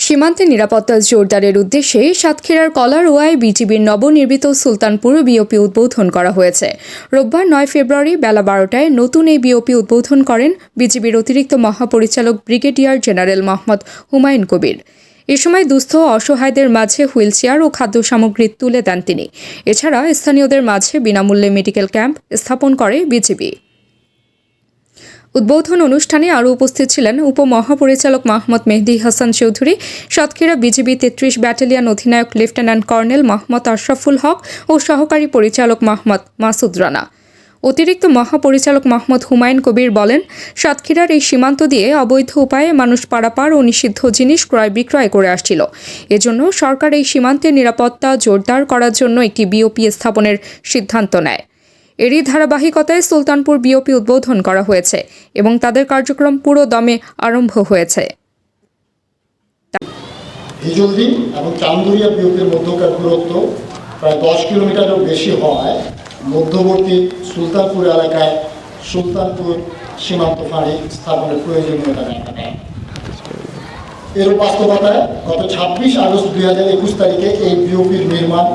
সীমান্তে নিরাপত্তা জোরদারের উদ্দেশ্যে সাতক্ষীরার কলারোয়ায় বিজিবির নবনির্মিত সুলতানপুর বিওপি উদ্বোধন করা হয়েছে। রোববার 9 ফেব্রুয়ারি বেলা 12টায় নতুন এই বিওপি উদ্বোধন করেন বিজিবির অতিরিক্ত মহাপরিচালক ব্রিগেডিয়ার জেনারেল মোহাম্মদ হুমায়ুন কবির। এ সময় দুস্থ ও অসহায়দের মাঝে হুইলচেয়ার ও খাদ্য সামগ্রী তুলে দেন তিনি। এছাড়া স্থানীয়দের মাঝে বিনামূল্যে মেডিকেল ক্যাম্প স্থাপন করে বিজিবি। উদ্বোধন অনুষ্ঠানে আরও উপস্থিত ছিলেন উপমহাপরিচালক মোহাম্মদ মেহেদী হাসান চৌধুরী, সাতক্ষীরা বিজিবি 33 ব্যাটালিয়ন অধিনায়ক লেফটেন্যান্ট কর্নেল মোহাম্মদ আশরাফুল হক ও সহকারী পরিচালক মোহাম্মদ মাসুদ রানা। অতিরিক্ত মহাপরিচালক মোহাম্মদ হুমায়ুন কবির বলেন, সাতক্ষীরার এই সীমান্ত দিয়ে অবৈধ উপায়ে মানুষ পারাপার ও নিষিদ্ধ জিনিস ক্রয় বিক্রয় করে আসছিল। এজন্য সরকার এই সীমান্তের নিরাপত্তা জোরদার করার জন্য একটি বিওপি স্থাপনের সিদ্ধান্ত নেয়। এরই ধারাবাহিকতায় সুলতানপুর বিওপি উদ্বোধন করা হয়েছে এবং তাদের কার্যক্রম পুরো দমে আরম্ভ হয়েছে। হিজলদি এবং চান্দুরিয়া বিওপির মধ্যকার দূরত্ব প্রায় 10 কিলোমিটারেরও বেশি হওয়ায় মধ্যবর্তী সুলতানপুর এলাকায় সুলতানপুর সীমান্ত ফাঁড়ি স্থাপনের প্রয়োজনীয়তা দেখা দেয়। এর বাস্তবতায় গত 26 আগস্ট 2021 তারিখে এই বিওপির নির্মাণ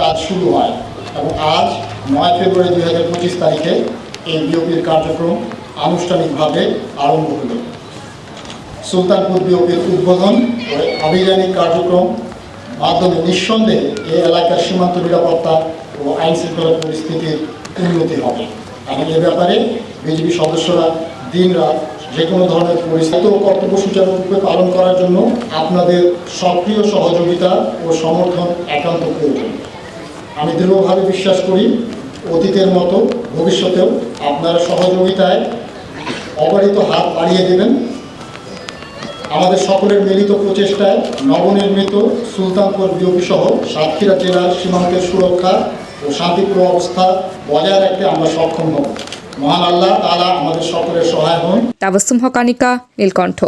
কাজ শুরু হয় এবং আজ 9 ফেব্রুয়ারি 2025 তারিখে এই বিওপির কার্যক্রম আনুষ্ঠানিকভাবে আরম্ভ হল। সুলতানপুর বিওপির উদ্বোধন ও আভিযানিক কার্যক্রম মাধ্যমে নিঃসন্দেহে এই এলাকার সীমান্ত নিরাপত্তা ও আইন শৃঙ্খলা পরিস্থিতির উন্নতি হবে এবং এ ব্যাপারে বিজিবি সদস্যরা দিনরাত যে কোনো ধরনের পরিস্থিতি ও কর্তব্য সুচারুরূপে পালন করার জন্য আপনাদের সক্রিয় সহযোগিতা ও সমর্থন একান্ত প্রয়োজন। আমি দৃঢ়ভাবে বিশ্বাস করি অতীতের মতো ভবিষ্যতেও আপনারা সহযোগিতায় অবারিত হাত বাড়িয়ে দেবেন। আমাদের সকলের মিলিত প্রচেষ্টায় নবনির্মিত সুলতানপুর বিওপি সহ সাতক্ষীরা জেলার সীমান্তের সুরক্ষা ও শান্তিপূর্ণ অবস্থা বজায় রাখতে আমরা সক্ষম হব। মহান আল্লাহ তাআলা আমাদের সকলের সহায় হন। তাবাসসুম হক আনিকা, নীলকণ্ঠ।